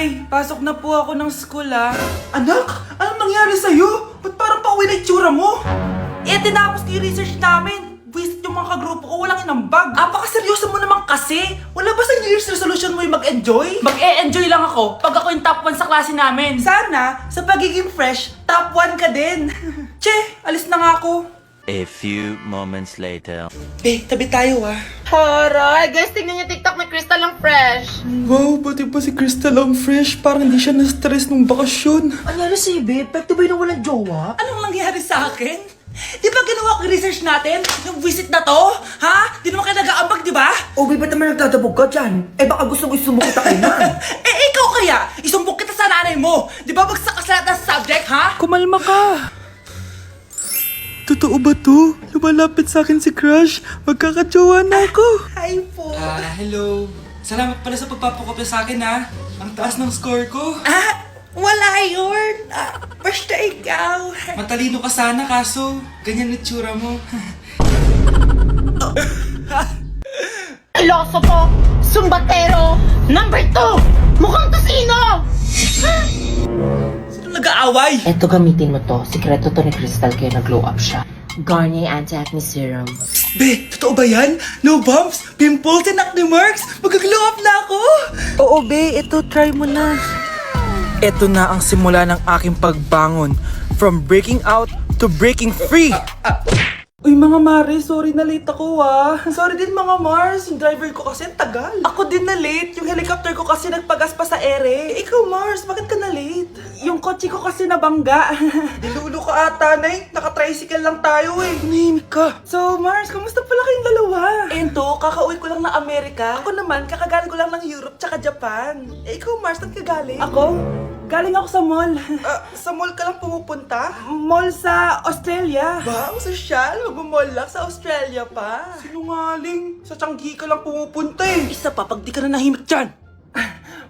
Ay, pasok na po ako ng school Anak, anong nangyari sa'yo? Ba't parang pauwi na itsura mo? Tinapos ko yung research namin. Visit yung mga kagrupo ko, walang inambag. Apakaseryoso mo naman kasi. Wala ba sa New Year's resolution mo yung mag-enjoy? Mag-e-enjoy lang ako pag ako yung top 1 sa klase namin. Sana, sa pagiging fresh, top 1 ka din. Che, alis na nga ako. A few moments later. Tabi tayo Haray, guys, tingnan niyo TikTok ni Crystal ang fresh. Wow, pati pa si Crystal ang fresh. Parang hindi siya na-stress nung bakasyon. Anyari si Babe? Pekto ba yung walang jowa? Anong nangyari sa akin? Di ba ginawa ko yung research natin? Yung visit na to? Ha? Di naman kayo nag-aambag, di ba? O Babe, ba't naman nagdadabog ka dyan? Baka gusto mo isumok kita kay Nan. Ikaw kaya? Isumbok kita sa nanay mo. Di ba bagsak ka sa lahat ng subject, ha? Kumalma ka. Totoo ba to? Lumalapit sa akin si Crush. Magkakajowa na ako. Hi po. Hello. Salamat pala sa pagpapakopya sa akin, ha. Ang taas ng score ko. Wala yun. Basta ikaw. Matalino ka sana, kaso ganyan itsura mo. Iloso po, sumbatero, number 2, mukhang kasino! Sino nag-aaway? Eto, gamitin mo to. Sikreto to ni Crystal kaya nag-glow up siya. Garnier Anti-Acne Serum. Be, totoo ba yan? No bumps, pimples, and acne marks? Mag-glow up na ako! Oo, be. Ito, try mo na. Ito na ang simula ng aking pagbangon. From breaking out to breaking free. Uy, mga Mars, sorry na late ako Sorry din mga Mars, yung driver ko kasi tagal. Ako din na late, yung helicopter ko kasi nagpagas pa sa ere. Ikaw Mars, bakit ka na late? Yung kotse ko kasi nabangga. Dilulo ka ata, Nay. Naka-tricycle lang tayo Nahimik ka. So Mars, kamusta pala kayong dalawa? Ento, kakauwi ko lang ng Amerika. Ako naman, kakagaling ko lang ng Europe tsaka Japan. Ikaw Mars, saan ka galing? Ako? Galing ako sa mall. Sa mall ka lang pumupunta? Mall sa Australia. Ba, ang sosyal? Mag-mall lang sa Australia pa. Sinungaling. Sa Changi ka lang pumupunta Isa pa, pag di ka na nahimik dyan.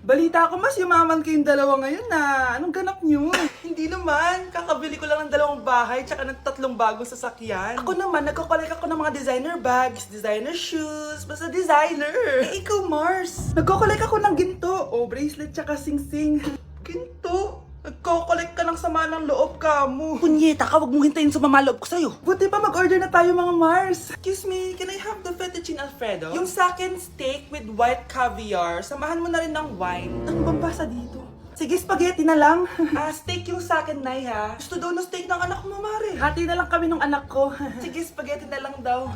Balita ko mas yumaman kayong dalawa ngayon Anong ganap nyo? Hindi naman. Kakabili ko lang ng 2 bahay tsaka ng 3 bagong sasakyan. Ako naman, nagko-collect ako ng mga designer bags, designer shoes, basta designer. Ikaw Mars. Nagko-collect ako ng ginto. Bracelet tsaka sing-sing. Ginto? Nagko-collect ka ng sama ng loob ka mo. Punyeta ka, wag mong hintayin sumama loob ko sa'yo. Buti pa mag-order na tayo mga Mars. Excuse me, can I have the fettuccine Alfredo? Yung sa akin steak with white caviar. Samahan mo na rin ng wine. Ano bang basa dito? Sige, spaghetti na lang. Steak yung sa akin, Nay, ha? Gusto daw ng steak ng anak mo, Mare. Hati na lang kami ng anak ko. Sige, spaghetti na lang daw.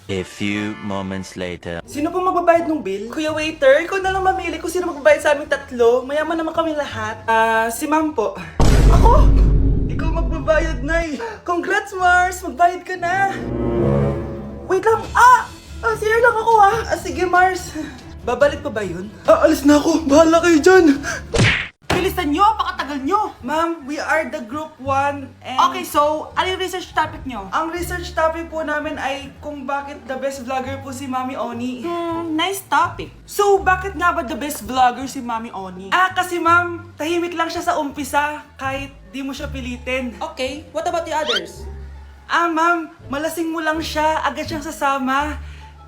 A few moments later. Sino pong magbabayad ng bill? Kuya waiter, ikaw na lang mamili kung sino magbabayad sa aming 3. Mayaman naman kami lahat. Si ma'am po. Ako? Ikaw magbabayad, Nay. Congrats, Mars. Magbayad ka na. Wait lang. CR lang ako sige, Mars. Babalik pa ba yun? Alis na ako. Bahala kayo dyan. Bilisan nyo, pakatagal nyo. Ma'am, we are the group 1 and... Okay, so, ano yung research topic nyo? Ang research topic po namin ay kung bakit the best vlogger po si Mami Oni. Nice topic. So, bakit nga ba the best vlogger si Mami Oni? Kasi ma'am, tahimik lang siya sa umpisa kahit di mo siya pilitin. Okay, what about the others? Ma'am, malasing mo lang siya, agad siyang sasama.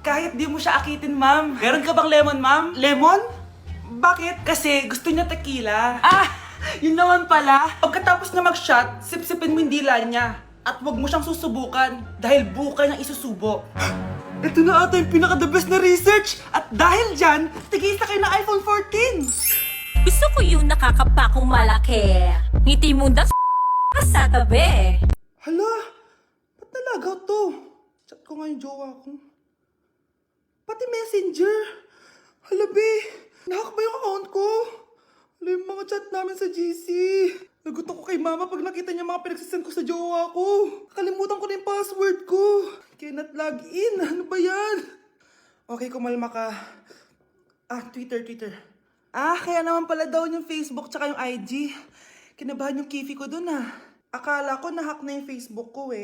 Kahit di mo siya akitin, ma'am. Meron ka bang lemon, ma'am? Lemon? Bakit? Kasi gusto niya tequila. Yun naman pala. Pagkatapos na mag-shot, sip-sipin mo yung dila niya. At wag mo siyang susubukan dahil buka niyang isusubo. Ito na ata yung pinaka-the best na research. At dahil dyan, tigisa kayo ng iPhone 14. Gusto ko yung nakakapakong malaki. Ngiti mo daw sa tabi. Hala, ba't nalagaw to? Chat ko nga yung jowa ko. Pati messenger. Hala, be. Nahack ba yung account ko? Hala, yung mga chat namin sa GC. Nagutom ko kay mama pag nakita niya mga pinagsisend ko sa jowa ko. Nakalimutan ko na yung password ko. Cannot log in. Ano ba yan? Okay, kumalma ka. Twitter. Kaya naman pala daw yung Facebook tsaka yung IG. Kinabahan yung kifi ko dun Akala ko nahack na yung Facebook ko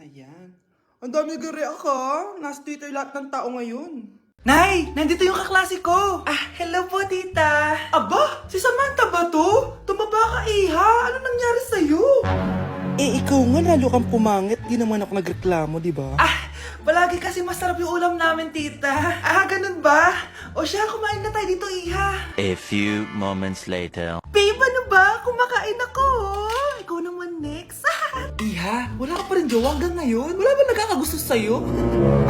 Ayan. Ang dami nag-react Nasa Twitter lahat ng tao ngayon. Nay! Nandito yung kaklase ko! Hello po, tita! Aba! Si Samantha ba to? Tumaba ka, iha! Ano nangyari sa'yo? Ikaw nga lalo kang pumangit. Di naman ako nagreklamo, di ba? Palagi kasi masarap yung ulam namin, tita. Ganun ba? O siya, kumain na tayo dito, Iha. A few moments later. Babe, ano ba? Kumakain ako. Ikaw naman next. Iha, wala ka pa rin jowa hanggang ngayon? Wala ba nagkakagusto sa'yo?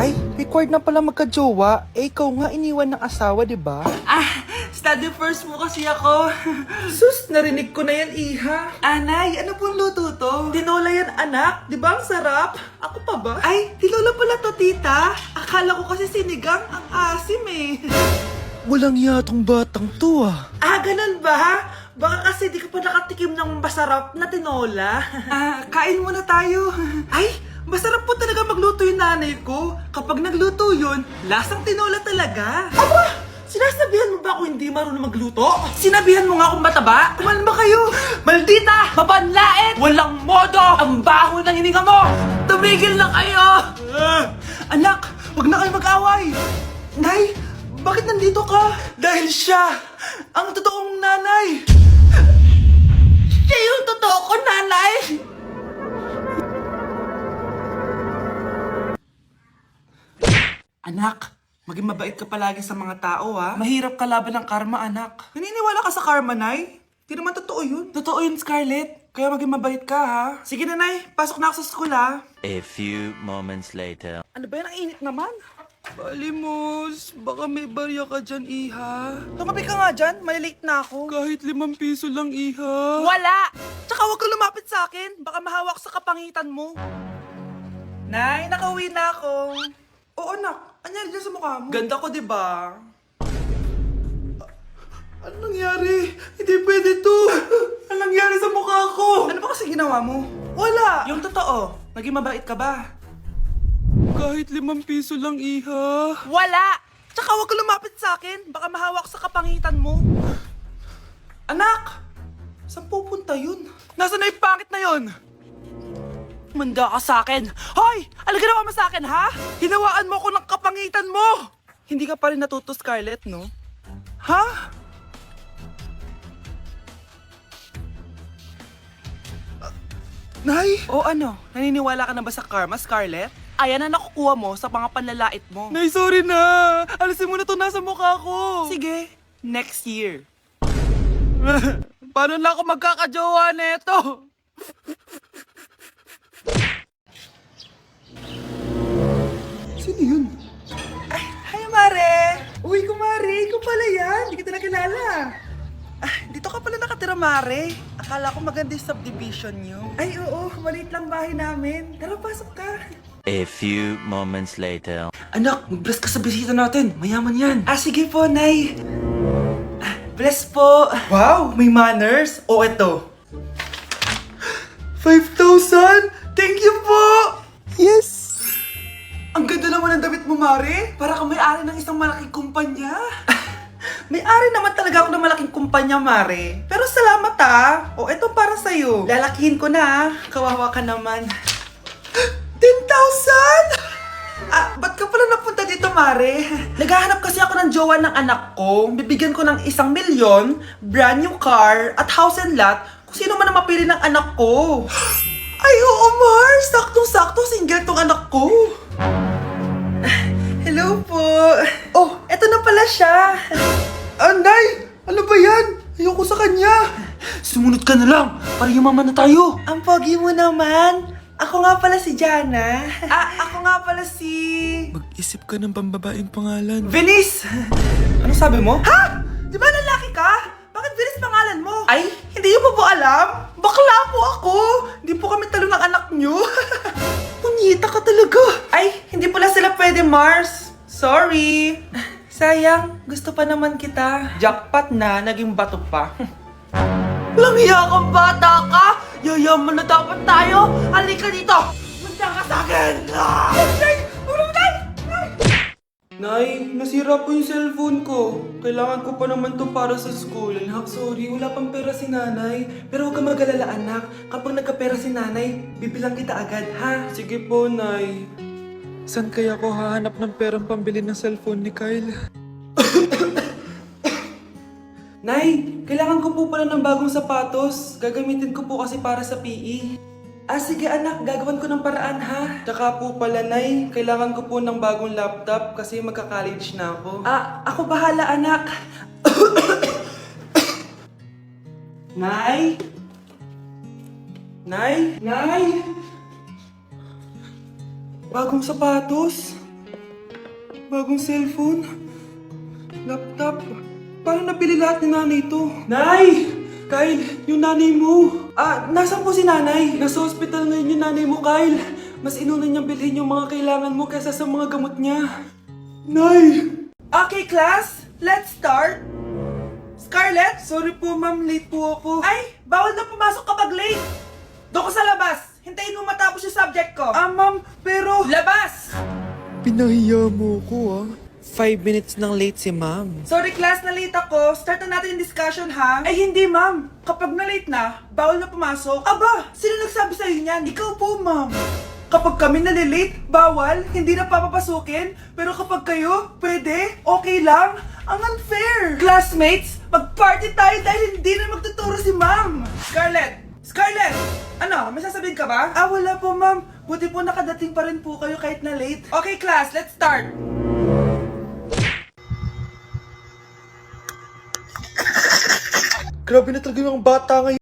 Ay, required na pala magka-jowa. Eh, ikaw nga iniwan ng asawa, di ba? Study first mo kasi ako. Sus, narinig ko na yan, Iha. Anay, ano pong luto to? Tinola yan, anak. Di ba ang sarap? Ako pa ba? Ay, tinola pala to, tita. Akala ko kasi sinigang. Ang asim eh. Walang yatong batang to ah. Ah, ganun ba? Baka kasi di ka pa nakatikim ng masarap na tinola. Kain muna tayo. Ay, masarap po talaga magluto yung nanay ko. Kapag nagluto yun, lasang tinola talaga. Aba! Sinasabihan mo ba ako hindi marunong magluto? Sinabihan mo nga akong mataba? Kuman ba kayo? Maldita! Mabanlait! Walang modo! Ang baho ng hininga mo! Tumigil na kayo! Anak, wag na kayo mag-away! Nay, bakit nandito ka? Dahil siya, ang totoong nanay! Siya yung totoo ko, nanay! Anak, maging mabait ka palagi sa mga tao, ha? Mahirap kalaban ng karma, anak. Naniniwala ka sa karma, Nay? Di naman totoo yun. Totoo yun, Scarlett. Kaya maging mabait ka, ha? Sige na, Nay. Pasok na ako sa school, ha? A few moments later. Ano ba yan? Ang init naman. Balimos, baka may barya ka dyan, Iha. Tumabi ka nga dyan, malilate na ako. Kahit 5 piso lang, Iha. Wala! Tsaka huwag ka lumapit sa akin, baka mahawak sa kapangitan mo. Nay, nakauwi na ako. Oo, anak. Anyari dyan sa mukha mo? Ganda ko, diba? Ano nangyari? Hindi pwede to. Ano nangyari sa mukha ko? Ano ba kasi ginawa mo? Wala! Yung totoo, naging mabait ka ba? Kahit 5 piso lang, Iha. Wala! Tsaka huwag ka lumapit sa akin. Baka mahawak sa kapangitan mo. Anak! Saan pupunta yun? Nasaan na yung pangit na yun? Manda ka sa akin. Hoy! Ano ginawa mo sa akin, ha? Hinawaan mo ko ng kapangitan mo! Hindi ka pa rin natuto, Scarlett, no? Ha? Nay! O ano? Naniniwala ka na ba sa karma, Scarlett? Ayan na nakukuha mo sa mga panlalait mo. Nay, sorry na! Alisin mo na to nasa mukha ko! Sige, next year. Paano na ako magkakajowa neto? Sino yun? Ay, hi, Mare! Uy, kumare, ikaw pala yan. Hindi kita nakilala. Dito ka pala nakatira, Mare. Akala ko maganda yung subdivision nyo. Ay, oo. Maliit lang bahay namin. Tara, pasok ka. A few moments later. Anak, mag-bless ka sa bisita natin. Mayaman yan. Sige po, Nay. Bless po. Wow, may manners. O, eto. 5,000? Thank you po! Yes! Ang ganda naman ng damit mo, Mare. Para kang may-ari ng isang malaking kumpanya. May-ari naman talaga ako ng malaking kumpanya, Mare. Pero salamat, O, eto para sa'yo. Lalakihin ko na, Kawawa ka naman. 10,000? Ba't ka pala napunta dito, Mare? Naghahanap kasi ako ng jowa ng anak ko. Bibigyan ko ng 1 milyon, brand new car, at house and lot kung sino man ang mapili ng anak ko. Ay, oo, Mar! Saktong-sakto, single tong anak ko. Hello po. Oh, eto na pala siya. Anday! Ano ba yan? Ayoko sa kanya. Sumunod ka na lang, para yumaman na tayo. Ang pogi mo naman. Ako nga pala si Jana. Ako nga pala si... Mag-isip ka ng pambabaeng pangalan. Venice! Ano sabi mo? Ha? Di ba lalaki ka? Bakit Venice pangalan mo? Ay, hindi niyo po alam? Bakla po ako! Hindi po kami talo ng anak niyo. Punyita ka talaga. Ay, hindi pala sila pwede, Mars. Sorry. Sayang, gusto pa naman kita. Jackpot na, naging bato pa. Walang hiya kang bata ka! Yayaman na dapat tayo! Halika dito! Manda ka sa akin! Nay! Ulong, Nay! Nay, nasira po yung cellphone ko. Kailangan ko pa naman to para sa school. Anak, sorry, wala pang pera si nanay. Pero huwag ka mag-alala, anak. Kapag nagkapera si nanay, bibilang kita agad, ha? Sige po, Nay. Saan kaya ako hahanap ng perang pambili ng cellphone ni Kyle? Nay, kailangan ko po pala ng bagong sapatos. Gagamitin ko po kasi para sa PE. Sige anak, gagawin ko ng paraan ha. Tsaka po pala Nay, kailangan ko po ng bagong laptop kasi magka-college na ako. Ako bahala anak. Nay? Nay? Nay? Bagong sapatos? Bagong cellphone? Laptop? Paano napili lahat ni nanay ito? Nay! Kyle, yung nanay mo. Nasaan po si nanay? Nasa hospital ngayon yung nanay mo, Kyle. Mas inuna niyang bilhin yung mga kailangan mo kaysa sa mga gamot niya. Nay! Okay, class. Let's start. Scarlett, sorry po ma'am, late po ako. Ay, bawal na pumasok kapag late. Doon ko sa labas. Hintayin mo matapos yung subject ko. Ma'am, pero... Labas! Pinahiya mo ko 5 minutes nang late si ma'am. Sorry class, na late ako. Start na natin yung discussion ha. Ay hindi ma'am. Kapag na late na, bawal na pumasok. Aba, sino nagsabi sa'yo niyan? Ikaw po ma'am. Kapag kami nalilate, bawal, hindi na papapasukin. Pero kapag kayo, pwede, okay lang. Ang unfair. Classmates, mag-party tayo dahil hindi na magtuturo si ma'am. Scarlett! Scarlett! Ano, may sasabihin ka ba? Wala po ma'am. Buti po nakadating pa rin po kayo kahit na late. Okay class, let's start. Grabe na talaga yung bata ngayon.